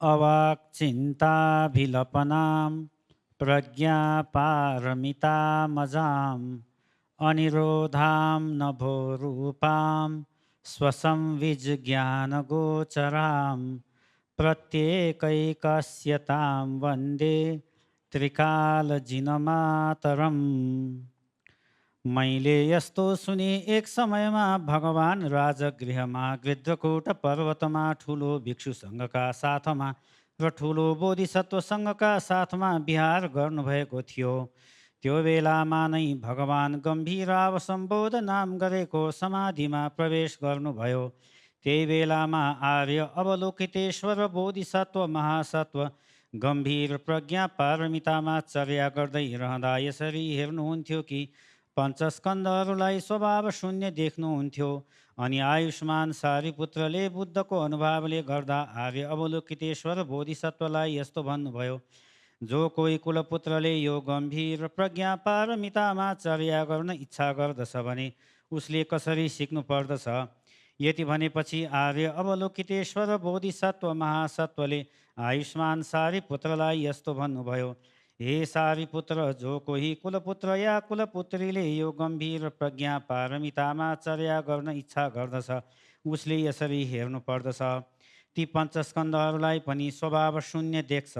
अवाक्चिन्ताभिलपनां प्रज्ञापारमितामजाम् अनिरोधां नभोरूपां स्वसंविज्ञानगोचरां प्रत्येकैकस्यतां वन्दे त्रिकालजिनमातरम्। मैले यस्तो सुने एक समयमा भगवान राजगृहमा गृध्रकूट पर्वतमा ठुलो भिक्षु सङ्घका साथमा र ठुलो बोधिसत्व सङ्घका साथमा विहार गर्नुभएको थियो। त्यो बेलामा नै भगवान गम्भीरावसम्बोध नाम गरेको समाधिमा प्रवेश गर्नुभयो। त्यही बेलामा आर्य अवलोकितेश्वर बोधिसत्व महासत्व गम्भीर प्रज्ञा पारमितामा चर्या गर्दै रहँदा यसरी हेर्नुहुन्थ्यो कि पञ्चस्कन्धहरूलाई स्वभाव शून्य देख्नुहुन्थ्यो। अनि आयुष्मान सारिपुत्रले बुद्धको अनुभवले गर्दा आर्य अवलोकितेश्वर बोधिसत्वलाई यस्तो भन्नुभयो, जो कोही कुलपुत्रले यो गम्भीर प्रज्ञा पारमितामा चर्या गर्न इच्छा गर्दछ भने उसले कसरी सिक्नु पर्दछ? यति भनेपछि आर्य अवलोकितेश्वर बोधिसत्व महासत्वले आयुष्मान सारिपुत्रलाई यस्तो भन्नुभयो, हे सारिपुत्र, जो कोही कुलपुत्र या कुलपुत्रीले यो गम्भीर प्रज्ञा पारमितामा चर्या गर्न इच्छा गर्दछ उसले यसरी हेर्नु पर्दछ। ती पञ्चस्कन्धहरूलाई पनि स्वभाव शून्य देख्छ।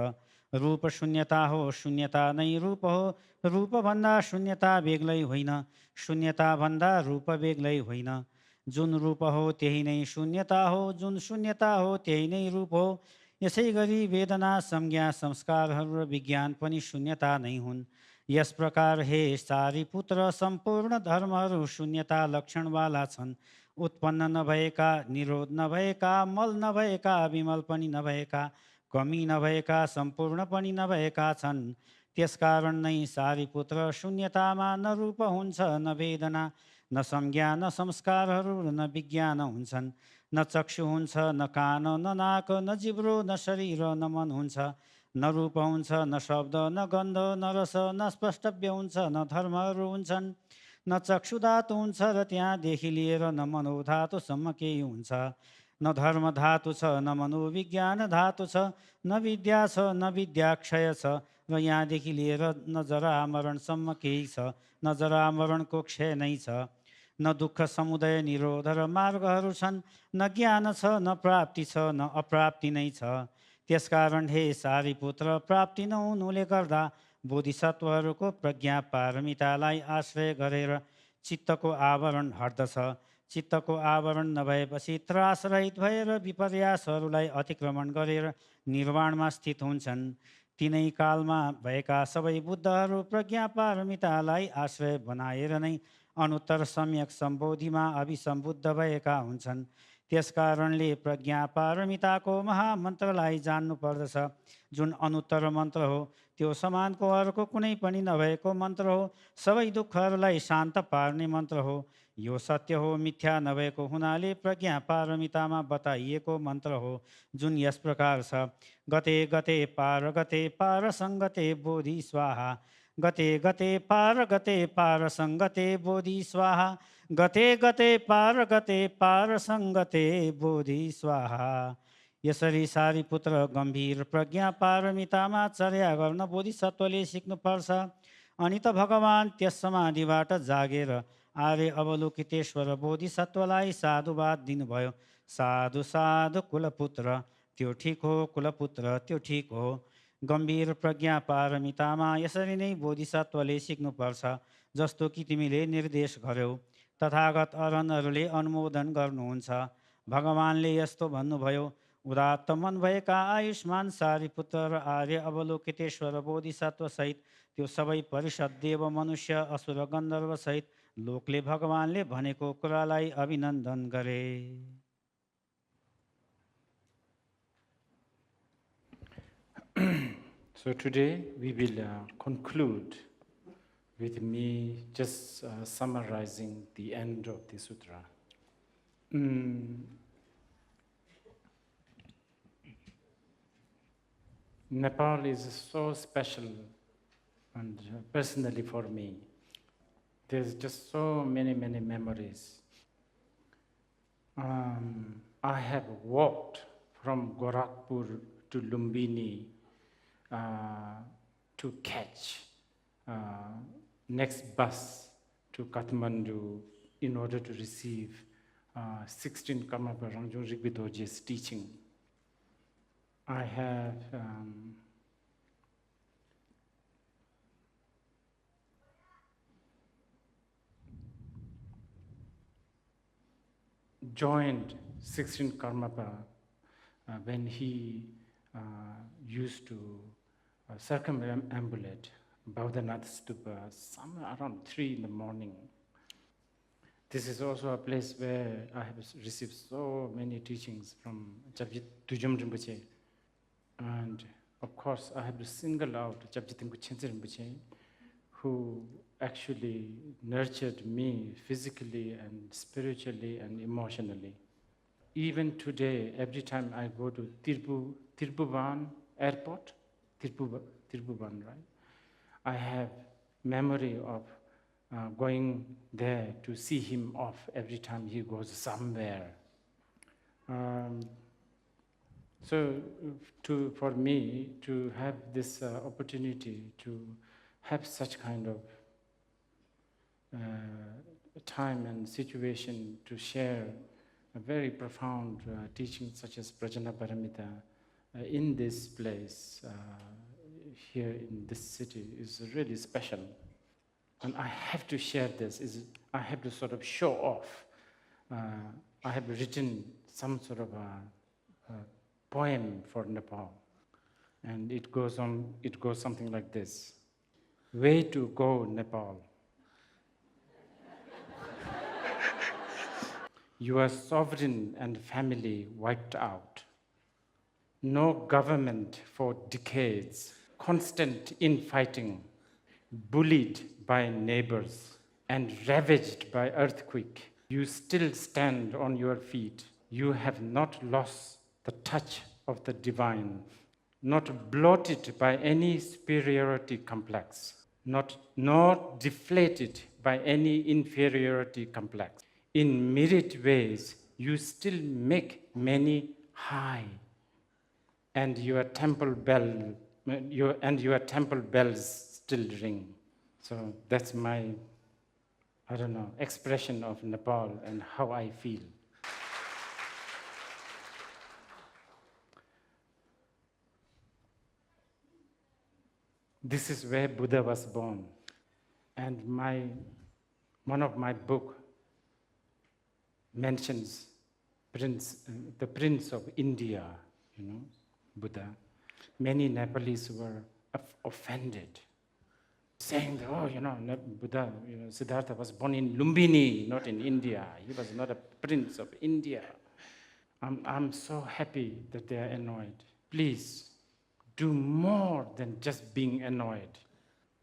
रूप शून्यता हो, शून्यता नै रूप हो। रूपभन्दा शून्यता बेग्लै होइन, शून्यताभन्दा रूप बेग्लै होइन। जुन रूप हो त्यही नै शून्यता हो, जुन शून्यता हो त्यही नै रूप हो। यसै गरी वेदना, संज्ञा, संस्कारहरू र विज्ञान पनि शून्यता नै हुन्। यस प्रकार हे सारिपुत्र, सम्पूर्ण धर्महरू शून्यता लक्षणवाला छन्। उत्पन्न नभएका, निरोध नभएका, मल नभएका, विमल पनि नभएका, कमी नभएका, सम्पूर्ण पनि नभएका छन्। त्यसकारण नै सारिपुत्र, शून्यतामा न रूप हुन्छ, न वेदना, न संज्ञा, न संस्कारहरू, न विज्ञान हुन्छन्। न चक्षु हुन्छ, न कान, न नाक, न जिब्रो, न शरीर, न मन हुन्छ। न रूप हुन्छ, न शब्द, न गन्ध, न रस, न स्पष्टव्य हुन्छ, न धर्महरू हुन्छन्। न चक्षु धातु हुन्छ र त्यहाँदेखि लिएर न मनोधातुसम्म केही हुन्छ। न धर्म धातु छ, न मनोविज्ञान धातु छ, न विद्या छ, न विद्याक्षय छ, र यहाँदेखि लिएर न जरा मरणसम्म केही छ, न जरा मरणको क्षय नै छ। न दुःख समुदय निरोध र मार्गहरू छन्, न ज्ञान छ, न प्राप्ति छ, न अप्राप्ति नै छ। त्यसकारण हे सारिपुत्र, प्राप्ति नहुनुले गर्दा बोधिसत्वहरूको प्रज्ञा पारमितालाई आश्रय गरेर चित्तको आवरण हट्दछ। चित्तको आवरण नभएपछि त्रासरहित भएर विपर्यासहरूलाई अतिक्रमण गरेर निर्वाणमा स्थित हुन्छन्। तिनै कालमा भएका सबै बुद्धहरू प्रज्ञा पारमितालाई आश्रय बनाएर नै अनुत्तर सम्यक सम्बोधिमा अभिसम्बुद्ध भएका हुन्छन्। त्यसकारणले प्रज्ञा पारमिताको महामन्त्रलाई जान्नु पर्दछ। जुन अनुत्तर मन्त्र हो त्यो समानको अर्को कुनै पनि नभएको मन्त्र हो। सबै दुःखहरूलाई शान्त पार्ने मन्त्र हो। यो सत्य हो, मिथ्या नभएको हुनाले प्रज्ञा पारमितामा बताइएको मन्त्र हो, जुन यस प्रकार छ, गते गते पार सङ्गते बोधि स्वाहा। गते गते पार सङ्गते बोधि स्वाहा। गते गते पार सङ्गते बोधि स्वाहा। यसरी सारिपुत्र, गम्भीर प्रज्ञा पारमितामा चर्या गर्न बोधिसत्वले सिक्नुपर्छ। अनि त भगवान त्यस समाधिबाट जागेर आर्य अवलोकितेश्वर बोधिसत्वलाई साधुवाद दिनुभयो। साधु साधु कुलपुत्र, त्यो ठिक हो, कुलपुत्र त्यो ठिक हो। गम्भीर प्रज्ञा पारमितामा यसरी नै बोधिसत्वले सिक्नुपर्छ, जस्तो कि तिमीले निर्देश गर्यौ। तथागत अरहन्तहरूले अनुमोदन गर्नुहुन्छ। भगवानले यस्तो भन्नुभयो, उदात्त मन भएका आयुष्मान सारिपुत्र र आर्य अवलोकितेश्वर बोधिसत्व सहित त्यो सबै परिषद, देव, मनुष्य, असुर, गन्धर्व सहित लोकले भगवानले भनेको कुरालाई अभिनन्दन गरे। So today we will conclude with me just summarizing the end of the sutra. Nepal is so special, and personally for me, there's just so many memories. I have walked from Gorakhpur to Lumbini to catch next bus to Kathmandu in order to receive 16 Karmapa Rangjung Rigved Dorje's teaching. I have joined 16 Karmapa when he used to circumambulate Bauddhanath Stupa somewhere around 3 in the morning. This is also a place where I have received so many teachings from Tujum Rinpoche. And of course, I have to single out Jabjitimku Chense Rinpoche, who actually nurtured me physically and spiritually and emotionally. Even today, every time I go to Tirpuvan airport, Tirpuvan, right? I have memory of going there to see him off every time he goes somewhere. So for me to have this opportunity to have such kind of time and situation to share a very profound teaching such as Prajnaparamita in this place, here in this city, is really special. And I have to share this, I have to sort of show off. I have written some sort of a poem for Nepal. And it goes something like this. Way to go, Nepal. Your sovereign and family wiped out. No government for decades. Constant infighting. Bullied by neighbors and ravaged by earthquake. You still stand on your feet. You have not lost the touch of the divine. Not bloated by any superiority complex. Not deflated by any inferiority complex. In myriad ways, you still make many high, and your temple bells still ring. So that's my, expression of Nepal and how I feel. This is where Buddha was born. And one of my book mentions the Prince of India, Buddha. Many Nepalese were offended, saying that, Buddha, Siddhartha was born in Lumbini, not in India. He was not a prince of India. I'm so happy that they are annoyed. Please, do more than just being annoyed.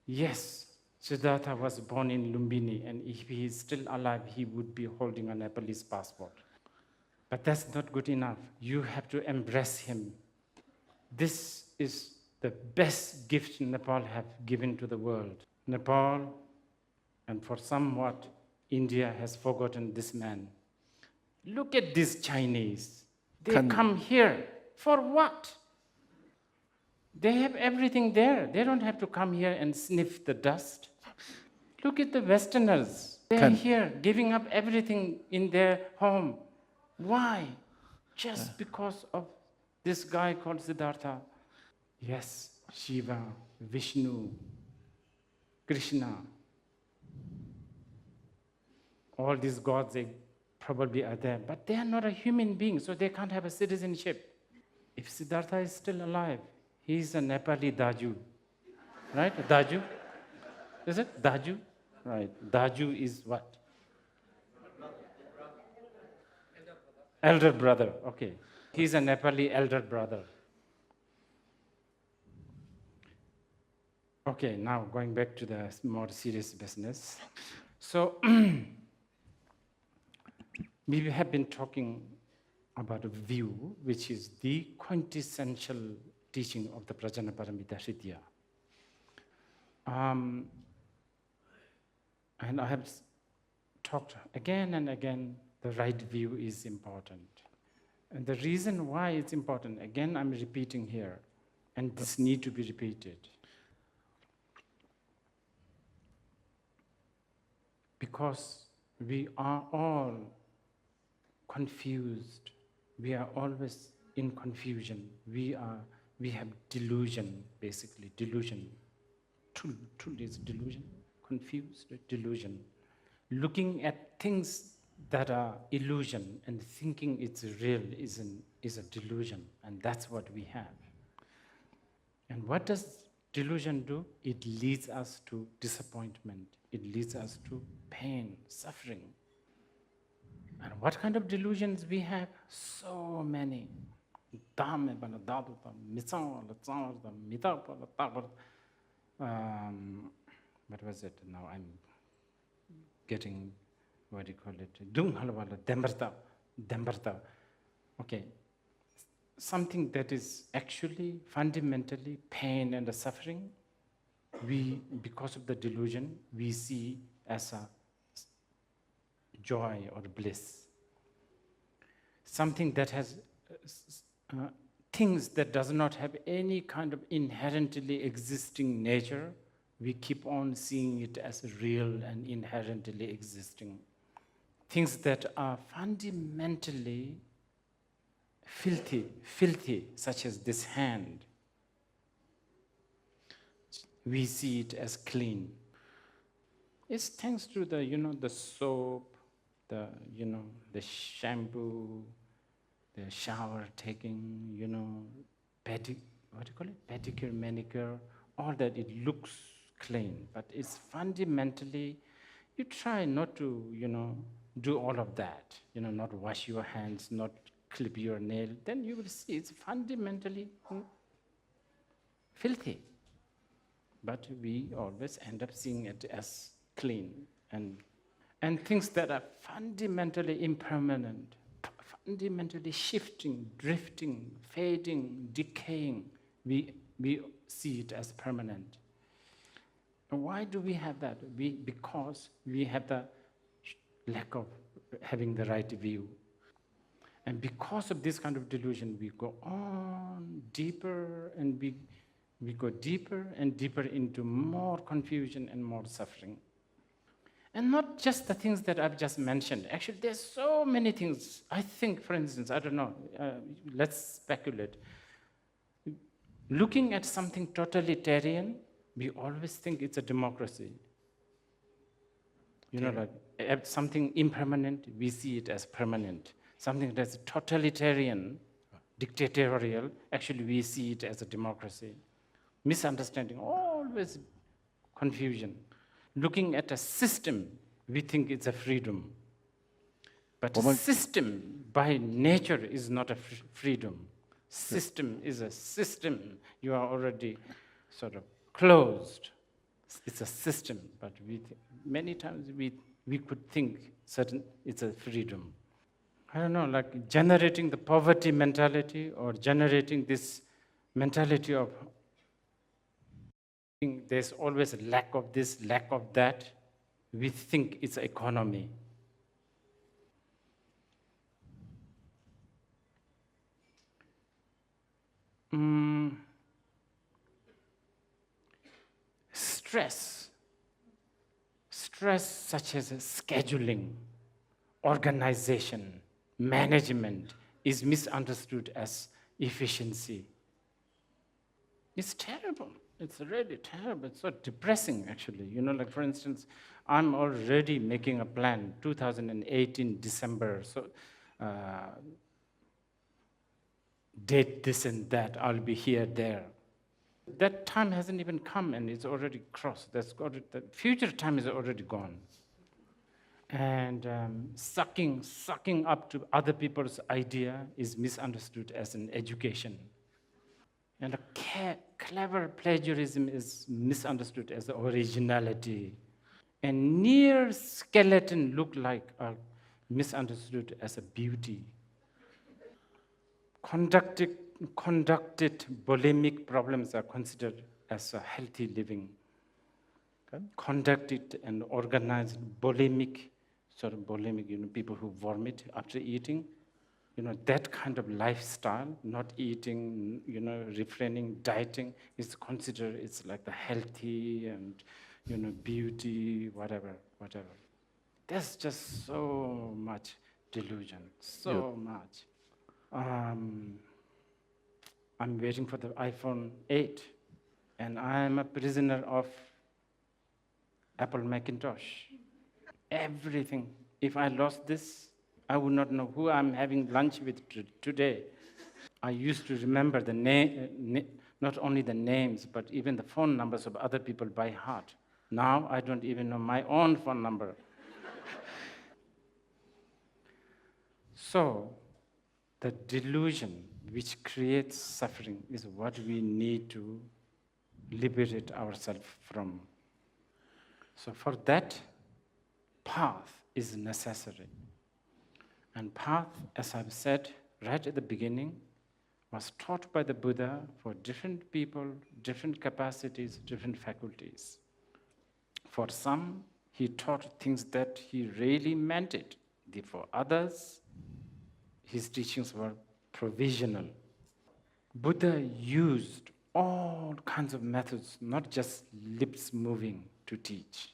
Yes, Siddhartha was born in Lumbini, and if he is still alive, he would be holding a Nepalese passport. But that's not good enough. You have to embrace him. This is the best gift Nepal have given to the world. Nepal, and for somewhat, India has forgotten this man. Look at these Chinese. They come here for what? They have everything there. They don't have to come here and sniff the dust. Look at the Westerners. They're here giving up everything in their home. Why? Just because of this guy called Siddhartha. Yes, Shiva, Vishnu, Krishna. All these gods, they probably are there, but they are not a human being, so they can't have a citizenship. If Siddhartha is still alive, he is a Nepali Daju, right? Daju? Is it? Daju? Right. Daju is what? Elder brother, okay. He's a Nepali elder brother. Okay, now going back to the more serious business. So, we have been talking about a view, which is the quintessential teaching of the Prajnaparamita Sutra. And I have talked again and again, the right view is important. And the reason why it's important, again I'm repeating here, and this need to be repeated. Because we are all confused. We are always in confusion. We have delusion, basically, delusion. Truly is delusion, confused, delusion. Looking at things that are illusion and thinking it's real is a delusion, and that's what we have. And what does delusion do? It leads us to disappointment. It leads us to pain, suffering. And what kind of delusions we have? So many. What was it? Now I'm getting, what do you call it? Dembarta. Okay. Something that is actually fundamentally pain and suffering, because of the delusion, we see as a joy or bliss. Something that has things that does not have any kind of inherently existing nature, we keep on seeing it as real and inherently existing. Things that are fundamentally filthy, such as this hand, we see it as clean. It's thanks to the soap, the shampoo, the shower taking, what do you call it? Pedicure, manicure, all that, it looks clean, but it's fundamentally, you try not to, do all of that, not wash your hands, not clip your nail, then you will see it's fundamentally filthy. But we always end up seeing it as clean. And things that are fundamentally impermanent, fundamentally shifting, drifting, fading, decaying, we see it as permanent. And why do we have that? Because we have the lack of having the right view. And because of this kind of delusion, we go on deeper, and we go deeper and deeper into more confusion and more suffering. And not just the things that I've just mentioned. Actually, there's so many things. I think, for instance, I don't know, let's speculate. Looking at something totalitarian, we always think it's a democracy. Like something impermanent, we see it as permanent. Something that's totalitarian, dictatorial, actually we see it as a democracy. Misunderstanding, always confusion. Looking at a system, we think it's a freedom. But a system, by nature, is not a freedom. System is a system. You are already sort of closed. It's a system, but many times we could think it's a freedom. I don't know, like generating the poverty mentality or generating this mentality of there's always a lack of this, lack of that. We think it's economy. Stress such as scheduling, organization, management is misunderstood as efficiency. It's terrible. It's really terrible. It's so depressing, actually. Like for instance, I'm already making a plan, 2018 December, so date this and that, I'll be here, there. That time hasn't even come and it's already crossed. The future time is already gone. And sucking up to other people's idea is misunderstood as an education. And a clever plagiarism is misunderstood as originality. And near skeleton look like are misunderstood as a beauty. Conducted bulimic problems are considered as a healthy living. Okay. Conducted and organized bulimic, people who vomit after eating, that kind of lifestyle, not eating, refraining, dieting, is considered it's like the healthy and, beauty, whatever. There's just so much delusion, so much. I'm waiting for the iPhone 8, and I'm a prisoner of Apple Macintosh. Everything. If I lost this, I would not know who I'm having lunch with today. I used to remember the not only the names, but even the phone numbers of other people by heart. Now I don't even know my own phone number. So, the delusion which creates suffering is what we need to liberate ourselves from. So for that, path is necessary. And path, as I've said right at the beginning, was taught by the Buddha for different people, different capacities, different faculties. For some, he taught things that he really meant it. For others, his teachings were provisional. Buddha used all kinds of methods, not just lips moving to teach.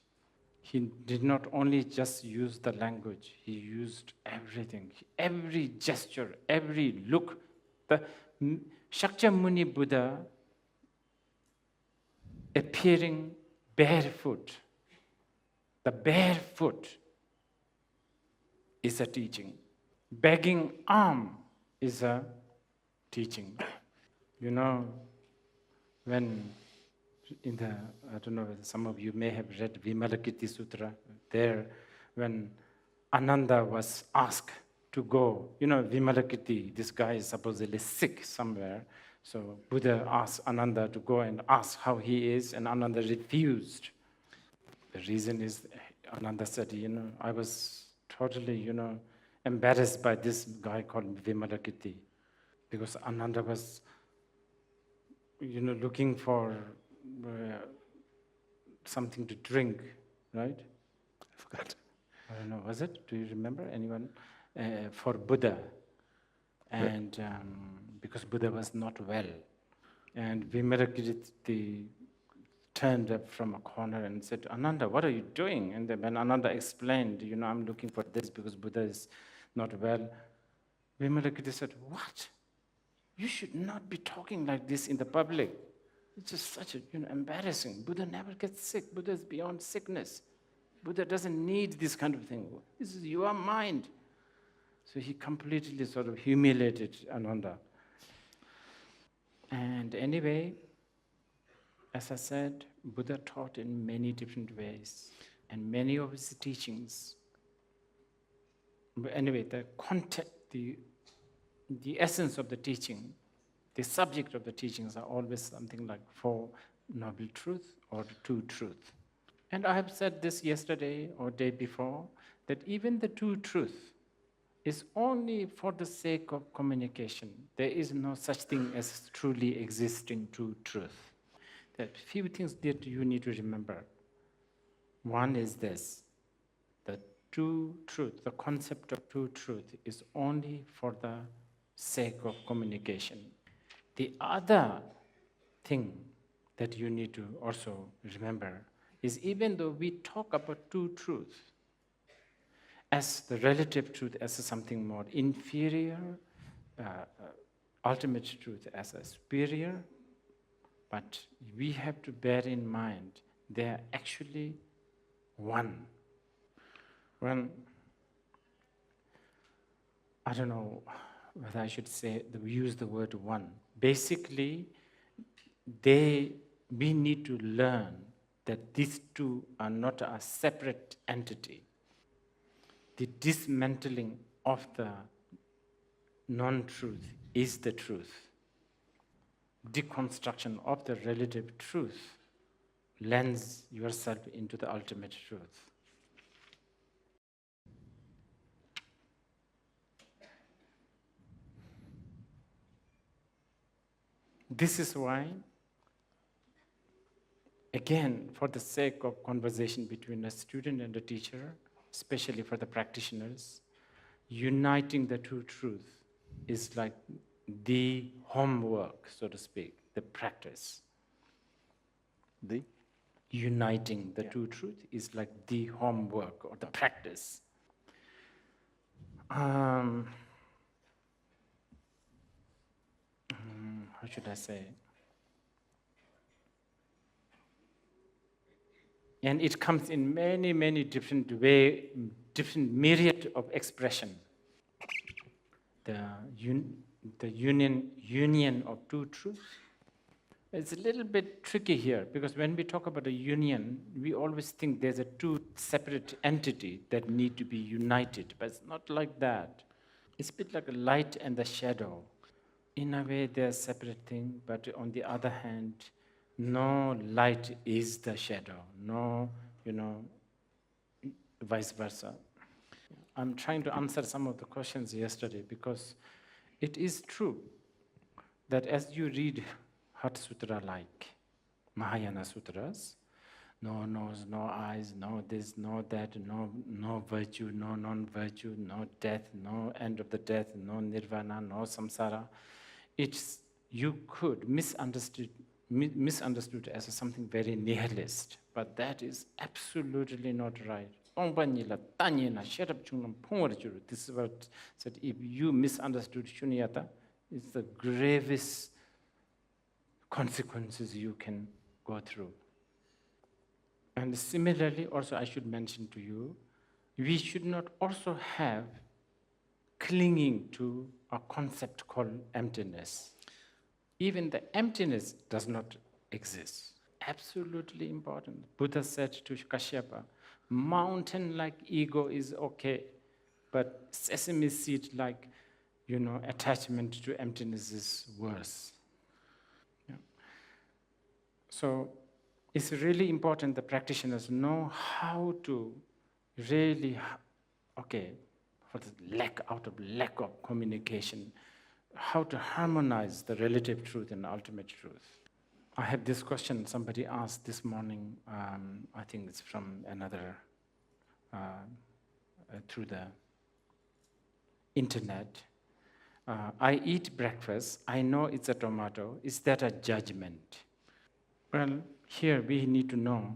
He did not only just use the language, he used everything, every gesture, every look. The Shakyamuni Buddha appearing barefoot, the barefoot is a teaching. Begging arm is a teaching. When in the, I don't know, some of you may have read Vimalakirti Sutra, there, when Ananda was asked to go, Vimalakirti, this guy is supposedly sick somewhere, so Buddha asked Ananda to go and ask how he is, and Ananda refused. The reason is, Ananda said, I was totally, embarrassed by this guy called Vimalakirti, because Ananda was, looking for something to drink, right? I forgot. I don't know, was it? Do you remember anyone? For Buddha. And because Buddha was not well. And Vimalakirti turned up from a corner and said, Ananda, what are you doing? And then when Ananda explained, I'm looking for this because Buddha is not well, Vimalakirti said, what? You should not be talking like this in the public. It's just such embarrassing. Buddha never gets sick. Buddha is beyond sickness. Buddha doesn't need this kind of thing. This is your mind. So he completely sort of humiliated Ananda. And anyway, as I said, Buddha taught in many different ways, and many of his teachings. But anyway, the content, the essence of the teaching, the subject of the teachings are always something like Four Noble Truths or Two Truths. And I have said this yesterday or day before, that even the two truths is only for the sake of communication. There is no such thing as truly existing true truth. There are few things that you need to remember. One is this, the true truth, the concept of true truth is only for the sake of communication. The other thing that you need to also remember is even though we talk about true truth as the relative truth as something more inferior, ultimate truth as a superior, but we have to bear in mind they are actually one. When, I don't know whether I should use the word one. Basically, we need to learn that these two are not a separate entity. The dismantling of the non-truth is the truth. Deconstruction of the relative truth lends yourself into the ultimate truth. This is why, again, for the sake of conversation between a student and a teacher, especially for the practitioners, uniting the two truths is like the homework, so to speak, the practice. The Uniting the two truth is like the homework or the practice. How should I say? And it comes in many, many different different myriad of expression. The union of two truths. It's a little bit tricky here, because when we talk about a union, we always think there's a two separate entity that need to be united, but it's not like that. It's a bit like a light and the shadow. In a way, they're a separate thing, but on the other hand, no light is the shadow, no, vice versa. I'm trying to answer some of the questions yesterday, because it is true that as you read Heart Sutra like Mahayana Sutras, no nose, no eyes, no this, no that, no virtue, no non-virtue, no death, no end of the death, no nirvana, no samsara. You could misunderstood as something very nihilist, but that is absolutely not right. This is what said, if you misunderstood shunyata, it's the gravest consequences you can go through. And similarly, also I should mention to you, we should not also have clinging to a concept called emptiness. Even the emptiness does not exist. Absolutely important. Buddha said to Kashyapa, mountain-like ego is okay, but sesame seed-like, attachment to emptiness is worse. Yeah. So it's really important the practitioners know how to really, for the lack of communication, how to harmonize the relative truth and ultimate truth. I have this question somebody asked this morning, I think it's from another, through the internet. I eat breakfast, I know it's a tomato, is that a judgment? Well, here we need to know,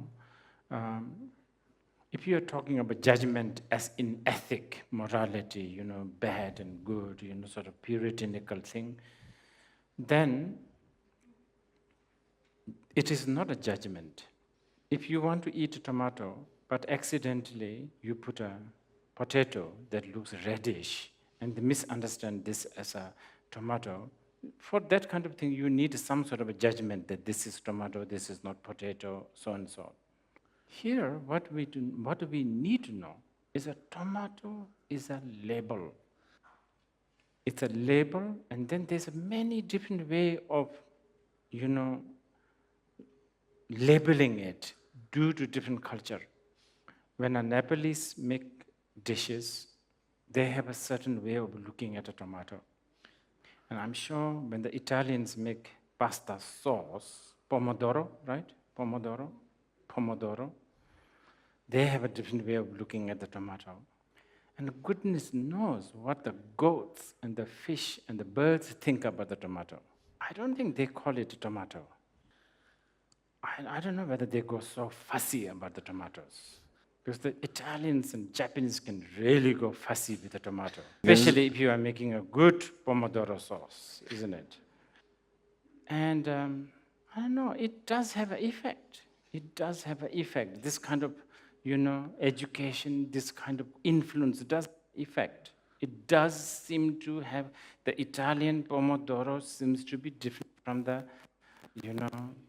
if you are talking about judgment as in ethic, morality, bad and good, sort of puritanical thing, then it is not a judgment. If you want to eat a tomato, but accidentally you put a potato that looks reddish and misunderstand this as a tomato, for that kind of thing, you need some sort of a judgment that this is tomato, this is not potato, so and so. Here, what we need to know is a tomato is a label. It's a label, and then there's many different ways of, labeling it due to different culture. When a Nepalese make dishes, they have a certain way of looking at a tomato. And I'm sure when the Italians make pasta sauce, pomodoro, right? Pomodoro. They have a different way of looking at the tomato. And goodness knows what the goats and the fish and the birds think about the tomato. I don't think they call it a tomato. I don't know whether they go so fussy about the tomatoes. Because the Italians and Japanese can really go fussy with the tomato. Especially if you are making a good pomodoro sauce, isn't it? And I don't know, it does have an effect. It does have an effect. This kind of, education, this kind of influence does effect. It does seem to have, the Italian pomodoro seems to be different from the,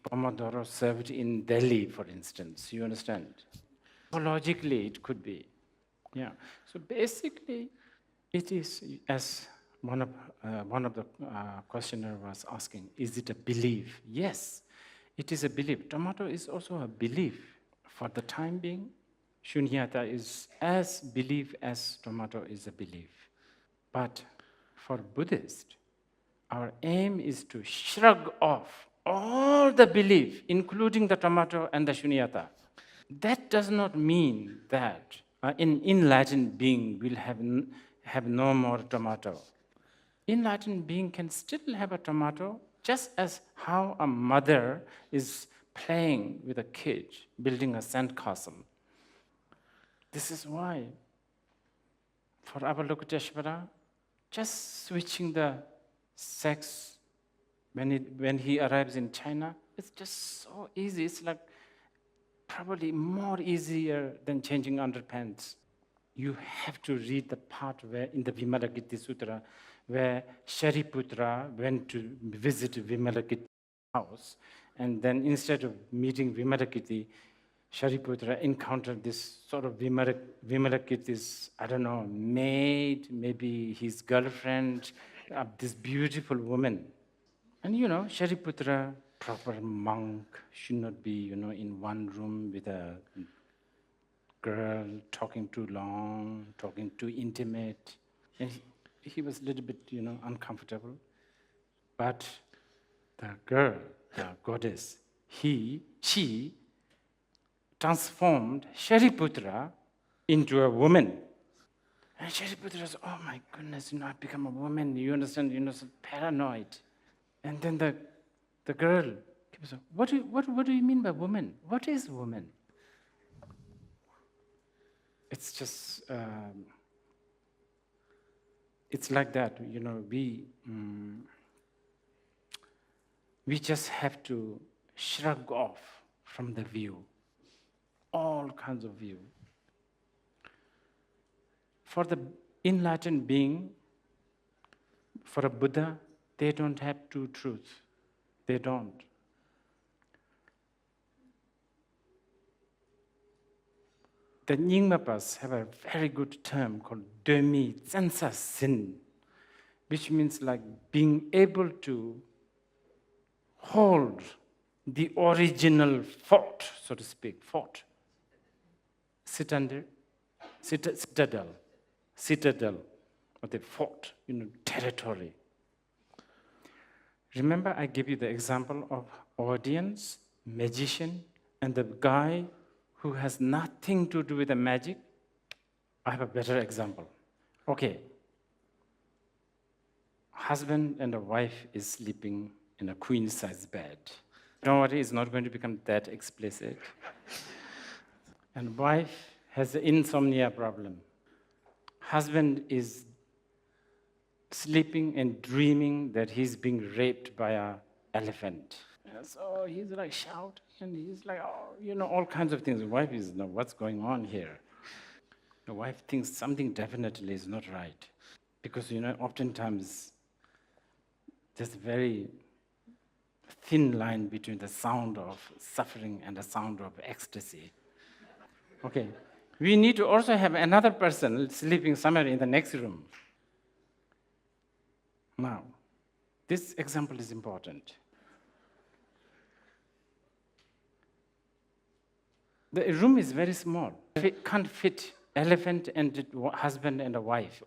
pomodoro served in Delhi, for instance. You understand? Logically, it could be. Yeah. So basically, it is, as one of the questioner was asking, is it a belief? Yes, it is a belief. Tomato is also a belief. For the time being, shunyata is as belief as tomato is a belief. But for Buddhists, our aim is to shrug off all the belief, including the tomato and the shunyata. That does not mean that an enlightened being will have no more tomato. enlightened being can still have a tomato, just as how a mother is playing with a kid, building a sandcastle. This is why, for Avalokiteshvara, just switching the sex when he arrives in China, it's just so easy. It's like probably more easier than changing underpants. You have to read the part where in the Vimalakirti Sutra, where Shariputra went to visit Vimalakirti's house, and then instead of meeting Vimalakirti, Shariputra encountered this sort of Vimalakirti's, I don't know, maid, maybe his girlfriend, this beautiful woman. And Shariputra, proper monk, should not be, in one room with a girl, talking too long, talking too intimate. And he was a little bit, uncomfortable. But the girl, the goddess, she transformed Shariputra into a woman. And Shariputra says, oh my goodness, I've become a woman. You understand, so paranoid. And then the girl keeps saying, what do you mean by woman? What is woman? It's just, it's like that, we just have to shrug off from the view, all kinds of view. For the enlightened being, for a Buddha, they don't have two truths. They don't. The Nyingmapas have a very good term called demi tsensa sin, which means like being able to hold the original fort, so to speak, fort. Citadel, or the fort, territory. Remember I gave you the example of audience, magician, and the guy who has nothing to do with the magic? I have a better example. Okay. Husband and a wife is sleeping in a queen-size bed. Don't worry, it's not going to become that explicit. And wife has an insomnia problem. Husband is sleeping and dreaming that he's being raped by an elephant. And so he's like shouting, and he's like, all kinds of things. The wife is, what's going on here? The wife thinks something definitely is not right. Because, oftentimes there's a very thin line between the sound of suffering and the sound of ecstasy. Okay, we need to also have another person sleeping somewhere in the next room. Now, this example is important. The room is very small. It can't fit elephant and husband and a wife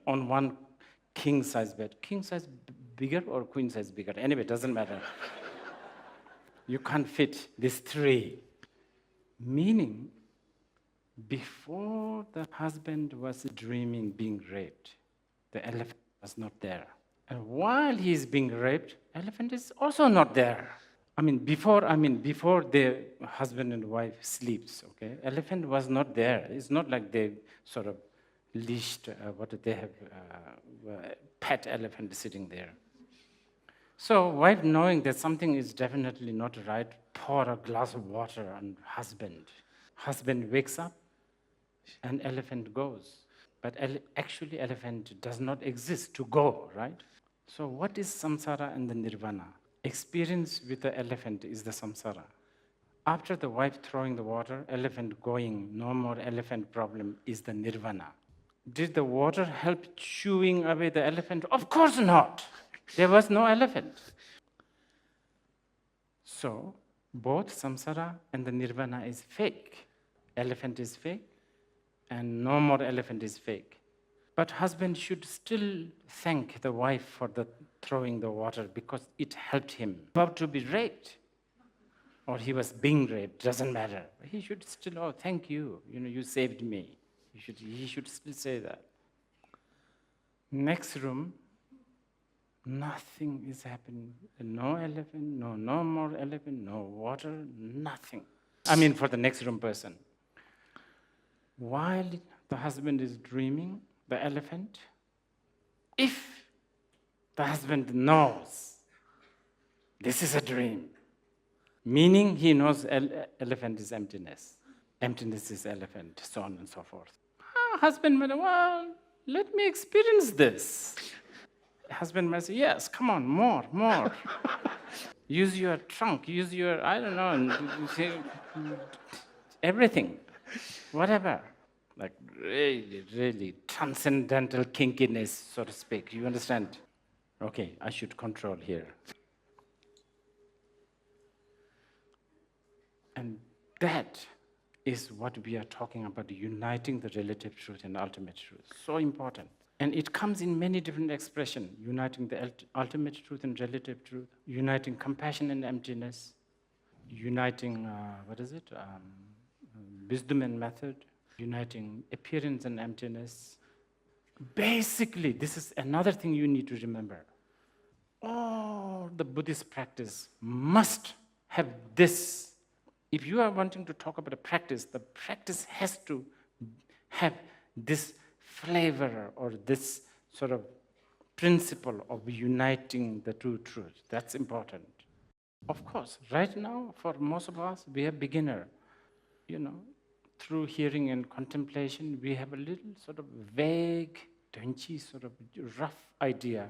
on one king-size bed. King-size bigger or queen-size bigger? Anyway, it doesn't matter. You can't fit these three. Meaning, before the husband was dreaming being raped, the elephant was not there. And while he's being raped, elephant is also not there. Before the husband and wife sleeps, okay? Elephant was not there. It's not like they sort of leashed, they have, pet elephant sitting there. So wife, knowing that something is definitely not right, pour a glass of water on husband. Husband wakes up and elephant goes. But actually elephant does not exist to go, right? So what is samsara and the nirvana? Experience with the elephant is the samsara. After the wife throwing the water, elephant going, no more elephant problem, is the nirvana. Did the water help chewing away the elephant? Of course not. There was no elephant. So both samsara and the nirvana is fake. Elephant is fake, and no more elephant is fake. But husband should still thank the wife for the throwing the water because it helped him. About to be raped, or he was being raped, doesn't matter. He should still, thank you, you saved me. He should still say that. Next room, Nothing is happening. No elephant, no more elephant, no water, nothing. I mean, for the next room person. While the husband is dreaming, the elephant, if the husband knows this is a dream, meaning he knows elephant is emptiness, emptiness is elephant, so on and so forth. Husband might, well, let me experience this. Husband might say, yes, come on, more. Use your trunk, use your, I don't know, everything, whatever. Like really transcendental kinkiness, so to speak. You understand? Okay, I should control here. And that is what we are talking about, uniting the relative truth and ultimate truth. So important. And it comes in many different expressions, uniting the ultimate truth and relative truth, uniting compassion and emptiness, uniting, wisdom and method, uniting appearance and emptiness. Basically, this is another thing you need to remember. All the Buddhist practice must have this. If you are wanting to talk about a practice, the practice has to have this flavor or this sort of principle of uniting the two truths. That's important. Of course, right now, for most of us, we are beginner. Through hearing and contemplation, we have a little sort of vague, dangey, sort of rough idea,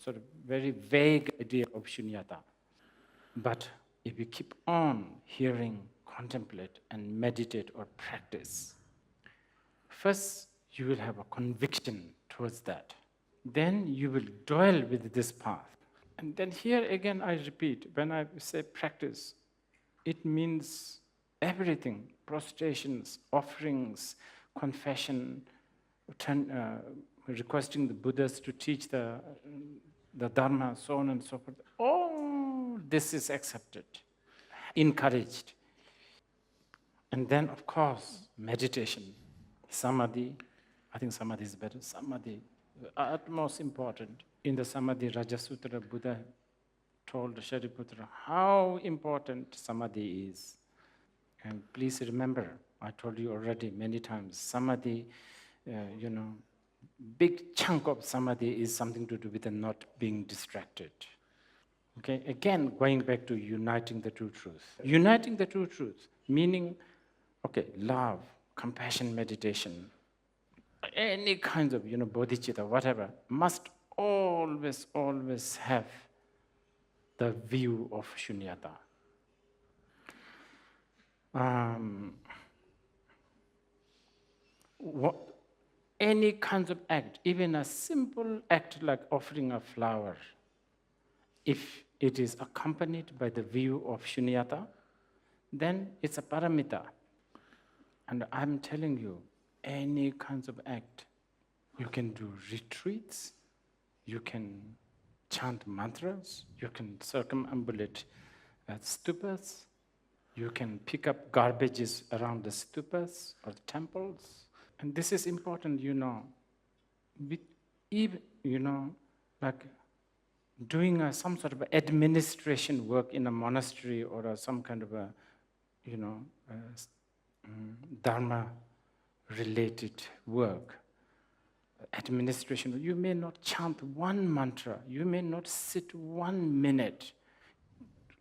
sort of very vague idea of shunyata. But if you keep on hearing, contemplate, and meditate or practice, first you will have a conviction towards that. Then you will dwell with this path. And then here again I repeat, when I say practice, it means everything, prostrations, offerings, confession, requesting the Buddhas to teach the Dharma, so on and so forth. All this is accepted, encouraged. And then, of course, meditation, samadhi. I think samadhi is better. Samadhi, utmost important. In the Samadhi Raja Sutra, Buddha told Shariputra how important samadhi is. And please remember, I told you already many times, samadhi, big chunk of samadhi is something to do with the not being distracted. Okay, again, going back to uniting the two truths. Uniting the two truths, meaning, love, compassion, meditation, any kinds of, bodhicitta, whatever, must always have the view of shunyata. Any kinds of act, even a simple act like offering a flower, if it is accompanied by the view of shunyata, then it's a paramita. And I'm telling you, any kinds of act, you can do retreats, you can chant mantras, you can circumambulate stupas, you can pick up garbages around the stupas or the temples. And this is important, even, like doing some sort of administration work in a monastery or some kind of a, Dharma-related work. Administration, you may not chant one mantra, you may not sit 1 minute.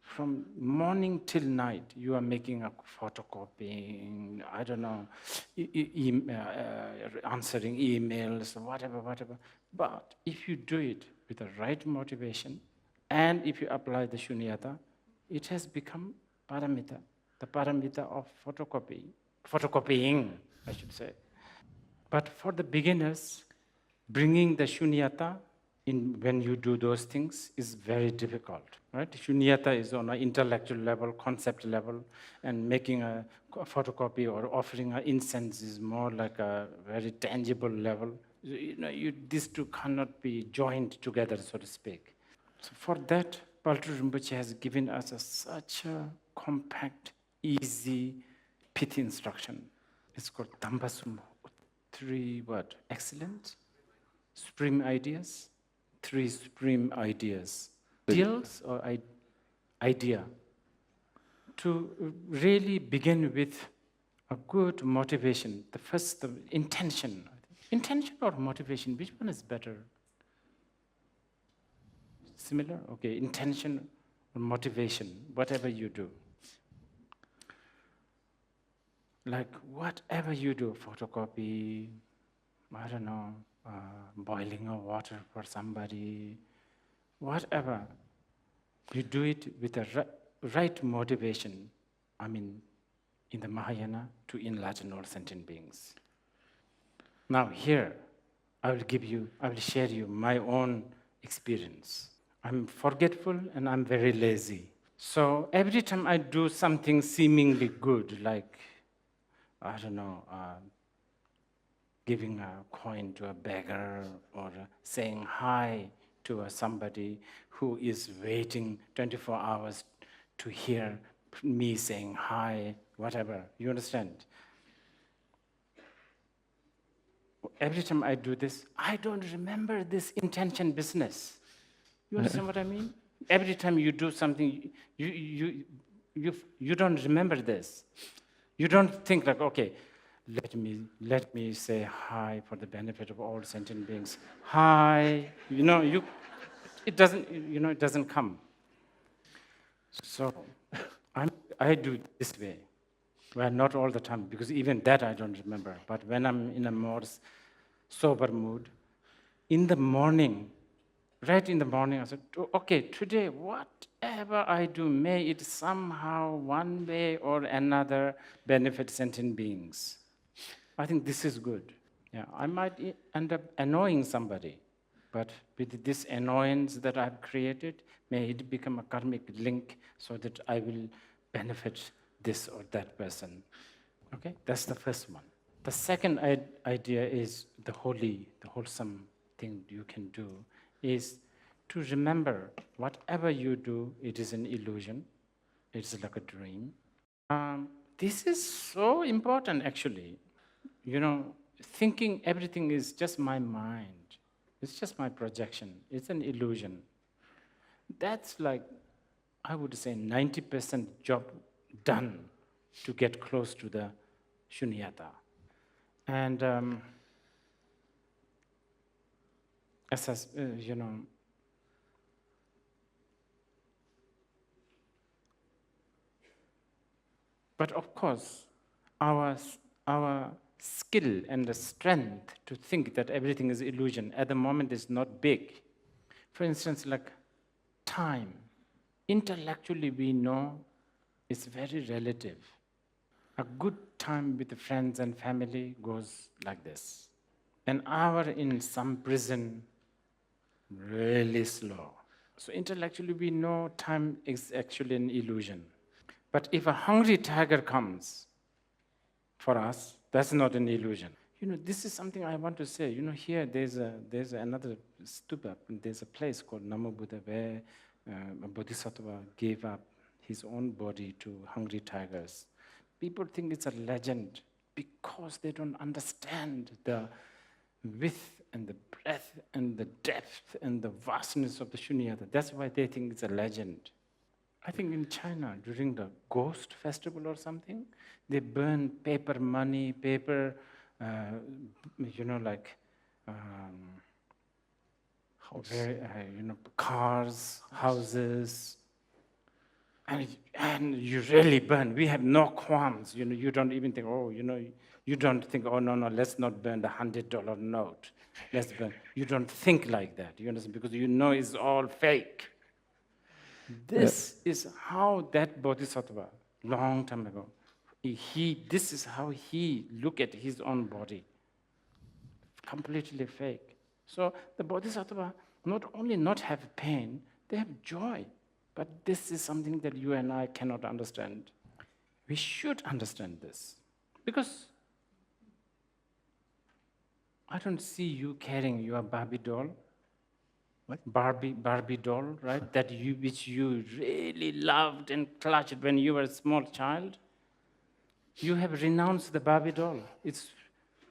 From morning till night, you are making a photocopying, I don't know, answering emails, whatever. But if you do it with the right motivation, and if you apply the shunyata, it has become paramita, the paramita of photocopying, I should say. But for the beginners, bringing the shunyata in when you do those things is very difficult, right? Shunyata is on an intellectual level, concept level, and making a photocopy or offering an incense is more like a very tangible level. These two cannot be joined together, so to speak. So for that, Paltru Rinpoche has given us such a compact, easy, pithy instruction. It's called Dambasummo. 3 excellent, supreme ideas, three supreme ideas. Ideals or idea. To really begin with a good motivation. The intention. Intention or motivation, which one is better? Similar? Okay, intention or motivation, whatever you do. Like whatever you do, photocopy, I don't know, boiling of water for somebody, whatever, you do it with the right motivation, in the Mahayana, to enlighten all sentient beings. Now here, I will share you my own experience. I'm forgetful and I'm very lazy. So every time I do something seemingly good, like, I don't know, giving a coin to a beggar or saying hi to somebody who is waiting 24 hours to hear me saying hi, whatever, you understand? Every time I do this, I don't remember this intention business. You understand what I mean? Every time you do something, you don't remember this. You don't think like, okay, let me say hi for the benefit of all sentient beings. Hi, it doesn't come. So I do it this way. Well, not all the time, because even that I don't remember. But when I'm in a more sober mood, in the morning, right in the morning, I said, okay, today, whatever I do, may it somehow, one way or another, benefit sentient beings. I think this is good. Yeah, I might end up annoying somebody, but with this annoyance that I've created, may it become a karmic link so that I will benefit this or that person. Okay, that's the first one. The second idea is the wholesome thing you can do is to remember whatever you do, it is an illusion. It's like a dream. This is so important, actually. Thinking everything is just my mind. It's just my projection. It's an illusion. That's like, I would say, 90% job done to get close to the shunyata. And but of course, our skill and the strength to think that everything is illusion at the moment is not big. For instance, like time. Intellectually, we know it's very relative. A good time with the friends and family goes like this. An hour in some prison, really slow. So intellectually, we know time is actually an illusion. But if a hungry tiger comes for us, that's not an illusion. This is something I want to say. Here there's another stupa. There's a place called Namo Buddha where a bodhisattva gave up his own body to hungry tigers. People think it's a legend because they don't understand the width and the breadth and the depth and the vastness of the shunyata. That's why they think it's a legend. I think in China, during the ghost festival or something, they burn paper money, paper, cars, houses, and you really burn. We have no qualms. You don't even think, you don't think, no, let's not burn the $100 note. Let's burn. You don't think like that. You understand? Because it's all fake. This is how that bodhisattva, long time ago, this is how he looked at his own body. Completely fake. So the bodhisattva not only not have pain, they have joy. But this is something that you and I cannot understand. We should understand this. Because I don't see you carrying your Barbie doll. What? Barbie doll, right? Which you really loved and clutched when you were a small child. You have renounced the Barbie doll. It's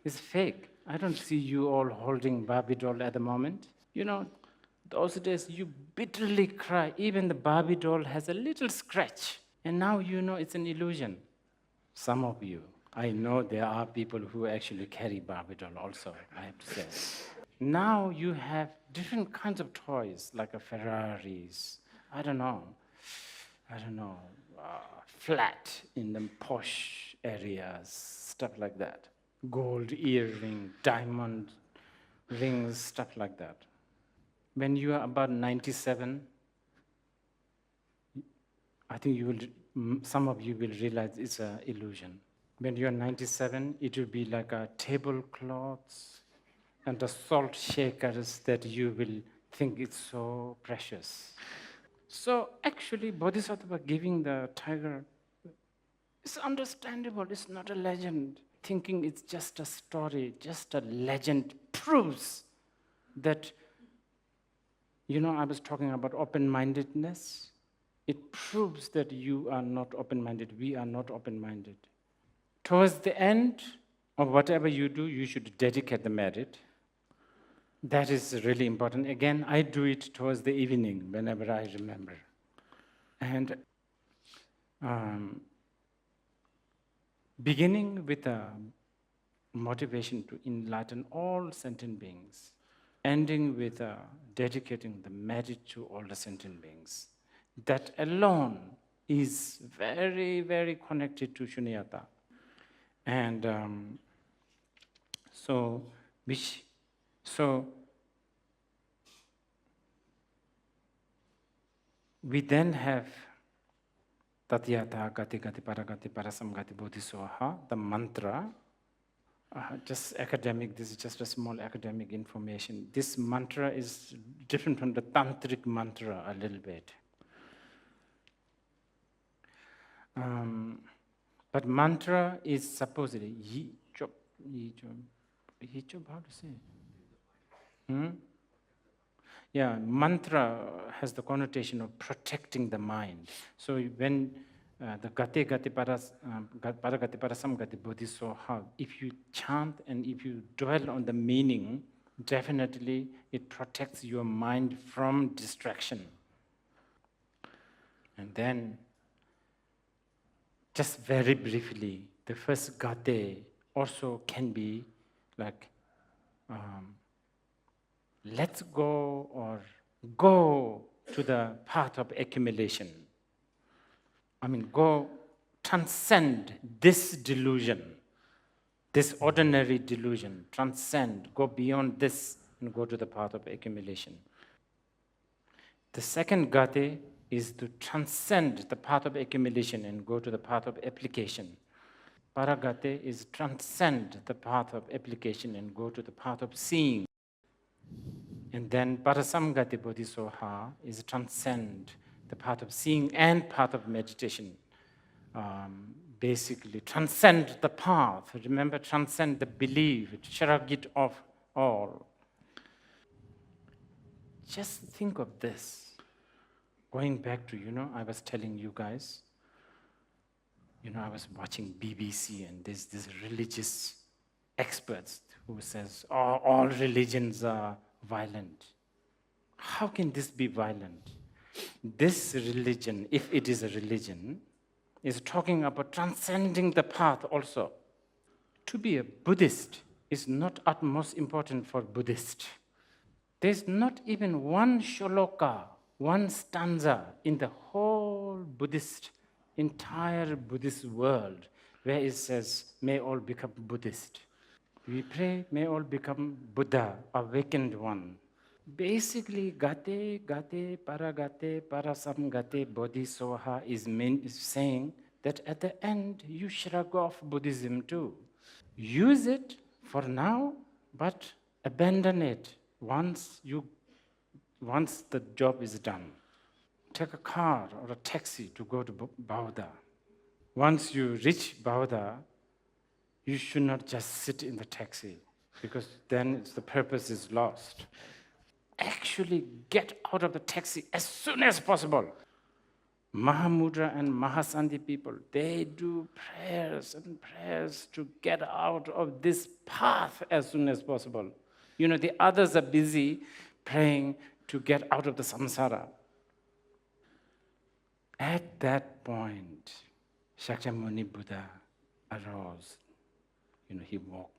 fake. I don't see you all holding Barbie doll at the moment. Those days you bitterly cry. Even the Barbie doll has a little scratch. And now you know it's an illusion. Some of you, I know there are people who actually carry Barbie doll also, I have to say. Now you have different kinds of toys, like a Ferraris, I don't know, flat in the posh areas, stuff like that. Gold earring, diamond rings, stuff like that. When you are about 97, I think some of you will realize it's an illusion. When you are 97, it will be like a tablecloths and the salt shakers that you will think it's so precious. So actually, Bodhisattva giving the tiger, it's understandable, it's not a legend. Thinking it's just a story, just a legend proves that, I was talking about open-mindedness. It proves that you are not open-minded, we are not open-minded. Towards the end of whatever you do, you should dedicate the merit. That is really important. Again, I do it towards the evening, whenever I remember. And beginning with a motivation to enlighten all sentient beings, ending with dedicating the merit to all the sentient beings. That alone is very, very connected to Shunyata. And so we then have Tatyata Gati Gati Paragati Parasamgati Bodhisoha, the mantra. Just academic, this is just a small academic information. This mantra is different from the tantric mantra a little bit. But mantra is supposedly how to say? Yeah, mantra has the connotation of protecting the mind. So when the Gate Gati Paragati Parasamgati Bodhisoha, if you chant and if you dwell on the meaning, definitely it protects your mind from distraction. And then, just very briefly, the first Gate also can be like, let's go or go to the path of accumulation. Go transcend this delusion, this ordinary delusion, transcend, go beyond this and go to the path of accumulation. The second Gate is to transcend the path of accumulation and go to the path of application. Paragate is transcend the path of application and go to the path of seeing. And then Parasamgati Bodhisoha is transcend the path of seeing and path of meditation. Basically, transcend the path. Remember, transcend the belief, shrug it off all. Just think of this. Going back to, I was telling you guys, I was watching BBC and there's this religious experts who says, all religions are violent. How can this be violent? This religion, if it is a religion, is talking about transcending the path also. To be a Buddhist is not utmost important for Buddhist. There's not even one shloka, one stanza in the whole entire Buddhist world where it says, may all become Buddhist. We pray, may all become Buddha, awakened one. Basically, Gate, Paragate, Parasamgate, Bodhisoha is saying that at the end, you shrug off Buddhism too. Use it for now, but abandon it once the job is done. Take a car or a taxi to go to Bauda. Once you reach Bauda, you should not just sit in the taxi, because then the purpose is lost. Actually get out of the taxi as soon as possible. Mahamudra and Mahasandhi people, they do prayers and prayers to get out of this path as soon as possible. The others are busy praying to get out of the samsara. At that point, Shakyamuni Buddha arose. He walked,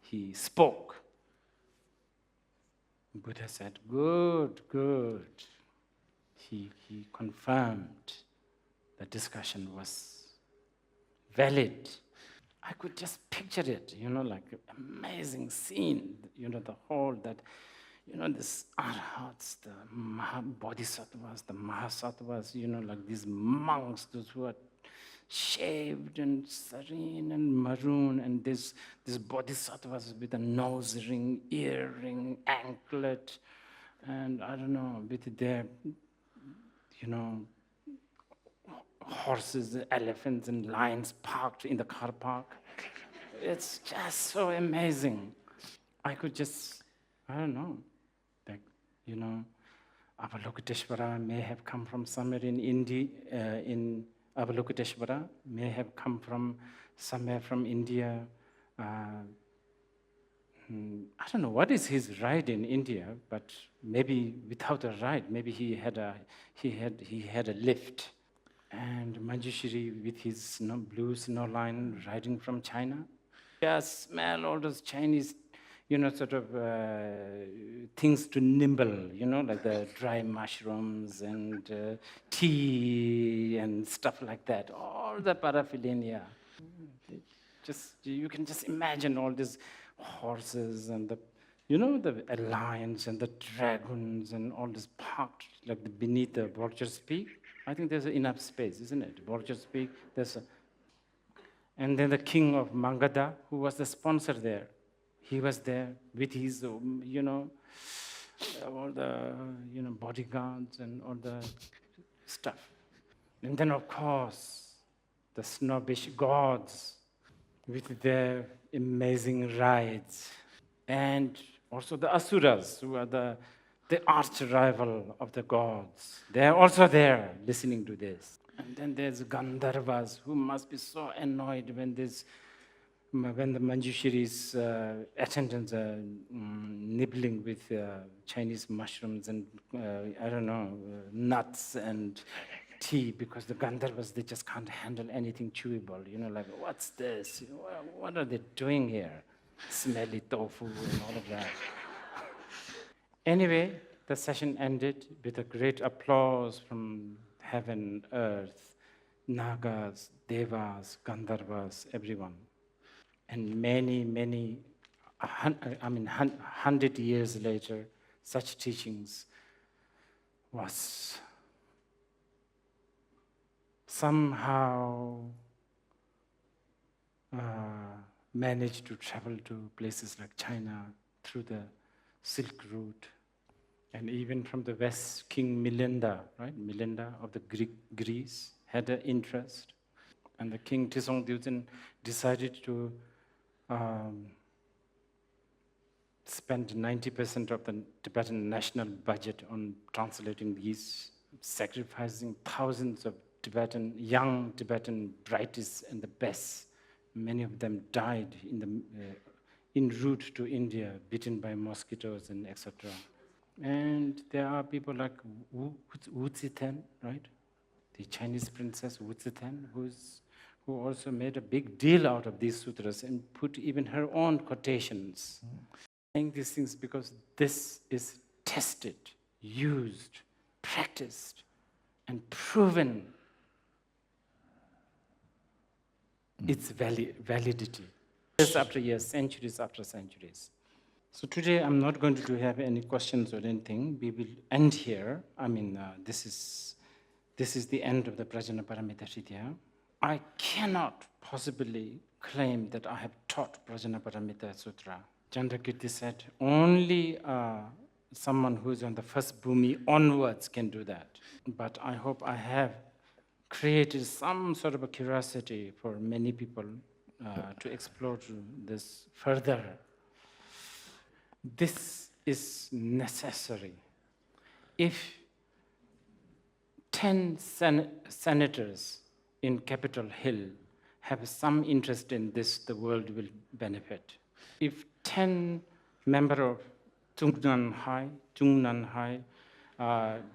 he spoke. Buddha said, good, good. He confirmed the discussion was valid. I could just picture it, like an amazing scene, the whole that, this arhats, the bodhisattvas, the mahasattvas, like these monks, those who are shaved and serene and maroon, and this bodhisattvas with a nose ring, earring, anklet, and I don't know, with their, horses, elephants, and lions parked in the car park. It's just so amazing. I could just, I don't know, like, Avalokiteshvara may have come from somewhere in India, Avalokiteshvara may have come from somewhere from India. I don't know what is his ride in India, but maybe without a ride, maybe he had a lift. And Manjushri with his blue snow line riding from China. Just smell all those Chinese, things to nibble, like the dry mushrooms and tea and stuff like that. All the paraphernalia. You can just imagine all these horses and the lions and the dragons and all this parked like beneath the vulture's peak. I think there's enough space, isn't it? Vulture's peak. And then the king of Magadha, who was the sponsor there, he was there with his, all the, bodyguards and all the stuff. And then, of course, the snobbish gods with their amazing rides. And also the asuras, who are the arch rival of the gods. They're also there listening to this. And then there's Gandharvas, who must be so annoyed when the Manjushri's attendants are nibbling with Chinese mushrooms and, nuts and tea, because the Gandharvas, they just can't handle anything chewable. Like, what's this? What are they doing here? Smelly tofu and all of that. Anyway, the session ended with a great applause from heaven, earth, Nagas, Devas, Gandharvas, everyone. And many, 100 years later, such teachings was somehow managed to travel to places like China through the Silk Route. And even from the West, King Milinda, right? Milinda of the Greece had an interest. And the King Tisong Düzen decided to spend 90% of the Tibetan national budget on translating these, sacrificing thousands of young Tibetan brightest and the best. Many of them died en route to India, bitten by mosquitoes and etc. And there are people like Wu Zetian, right? The Chinese princess Wu Zetian, who also made a big deal out of these sutras and put even her own quotations. Saying these things because this is tested, used, practiced, and proven its validity. Years after years, centuries after centuries. So today I'm not going to have any questions or anything. We will end here. This is the end of the Prajnaparamita Sutra. I cannot possibly claim that I have taught Prajnaparamita Sutra. Chandrakirti said, only someone who is on the first bhumi onwards can do that. But I hope I have created some sort of a curiosity for many people to explore this further. This is necessary. If 10 senators in Capitol Hill have some interest in this, the world will benefit. If 10 members of Jungnan Hai,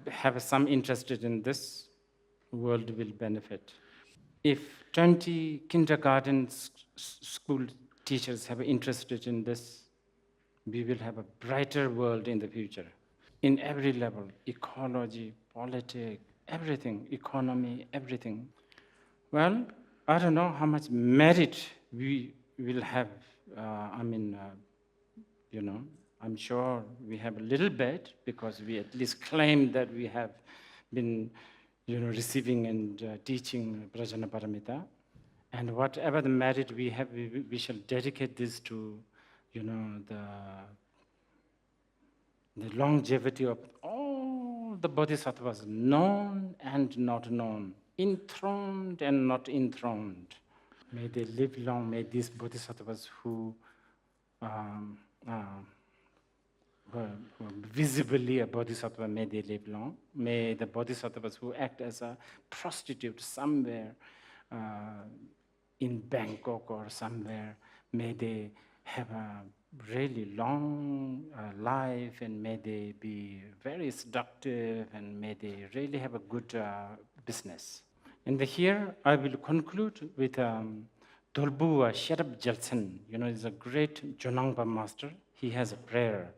have some interest in this, world will benefit. If 20 kindergarten school teachers have interested in this, we will have a brighter world in the future. In every level, ecology, politics, everything, economy, everything. Well, I don't know how much merit we will have. I'm sure we have a little bit because we at least claim that we have been, receiving and teaching Prajnaparamita. And whatever the merit we have, we shall dedicate this to, the longevity of all the bodhisattvas, known and not known, enthroned and not enthroned. May they live long. May these bodhisattvas who were visibly a bodhisattva, may they live long. May the bodhisattvas who act as a prostitute somewhere in Bangkok or somewhere, may they have a really long life, and may they be very seductive, and may they really have a good business. And here I will conclude with Dolbu Sherab Jeltsen. He's a great Jonangpa master. He has a prayer.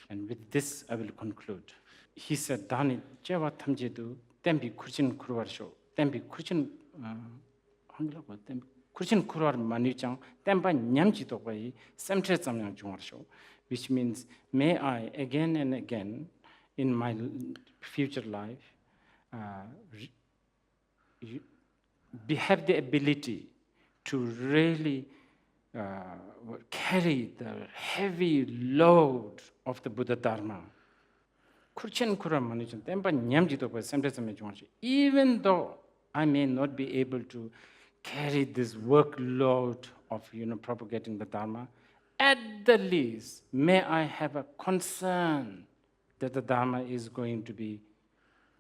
And with this, I will conclude. He said, Dani, Jewa Tamjedu, Tembi Kurchin Kurwarsho, Tembi Kurchin Kurwar Manichang, Temba Nyamji Topai, Semtre Samyang Jungwarsho, which means, may I again and again in my future life have the ability to really carry the heavy load of the Buddha Dharma. Even though I may not be able to carry this workload of propagating the Dharma, at the least, may I have a concern that the Dharma is going to be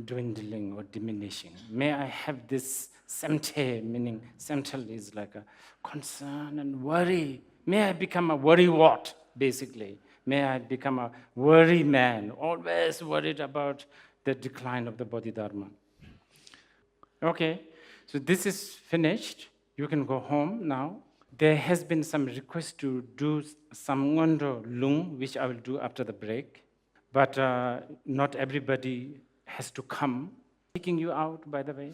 dwindling or diminishing. May I have this samte, meaning samtel is like a concern and worry. May I become a worrywart, basically. May I become a worry man, always worried about the decline of the Bodhidharma. Okay, so this is finished. You can go home now. There has been some request to do some Ngondo Lung, which I will do after the break. But not everybody has to come. Taking you out, by the way.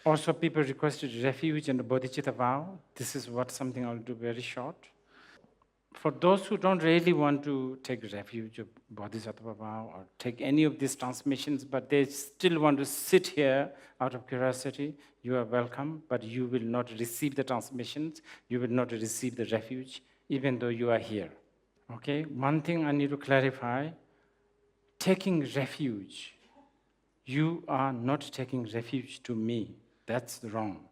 Also, people requested refuge and the bodhicitta vow. This is something I'll do very short. For those who don't really want to take refuge of bodhisattva vow or take any of these transmissions, but they still want to sit here out of curiosity, you are welcome, but you will not receive the transmissions, you will not receive the refuge, even though you are here. Okay, one thing I need to clarify, taking refuge, you are not taking refuge to me. That's wrong.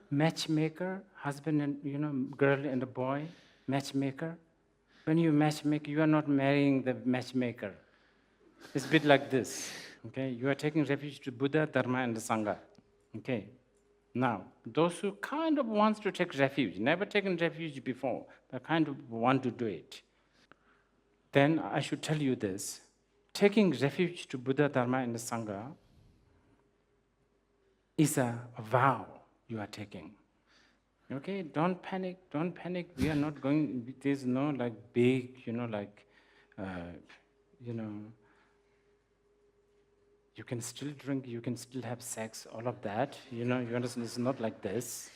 Matchmaker, husband and, girl and a boy, matchmaker. When you matchmake, you are not marrying the matchmaker. It's a bit like this, okay? You are taking refuge to Buddha, Dharma, and the Sangha, okay? Now, those who kind of wants to take refuge, never taken refuge before, but kind of want to do it, then I should tell you this. Taking refuge to Buddha, Dharma, and the Sangha is a vow you are taking. Okay, don't panic, don't panic. We are not going, there's no big, you can still drink, you can still have sex, all of that. You understand, it's not like this.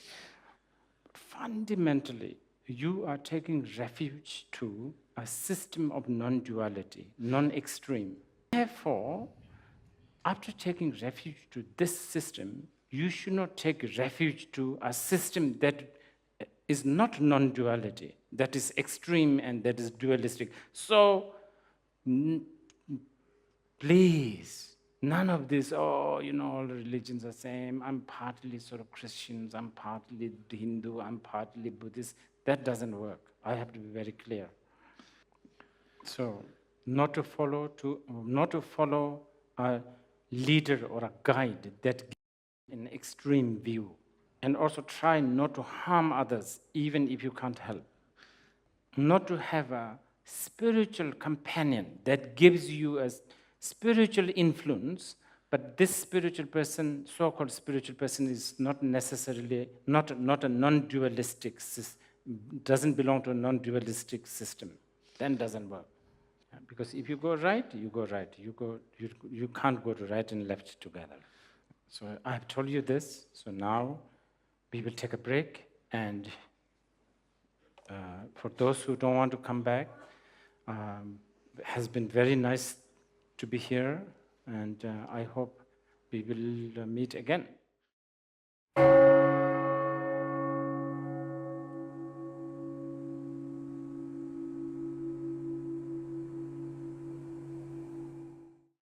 Fundamentally, you are taking refuge to a system of non-duality, non-extreme. Therefore, after taking refuge to this system, you should not take refuge to a system that is not non-duality, that is extreme and that is dualistic. So, please, none of this, all religions are same, I'm partly sort of Christians, I'm partly Hindu, I'm partly Buddhist. That doesn't work. I have to be very clear. So, not to follow a leader or a guide that gives an extreme view. And also try not to harm others, even if you can't help. not to have a spiritual companion that gives you a spiritual influence, but this spiritual person, so-called spiritual person, is not necessarily, not a non-dualistic, doesn't belong to a non-dualistic system. Then doesn't work. Because if you go right, you go right. You can't go to right and left together. So I've told you this, so now we will take a break, and for those who don't want to come back, it has been very nice to be here, and I hope we will meet again.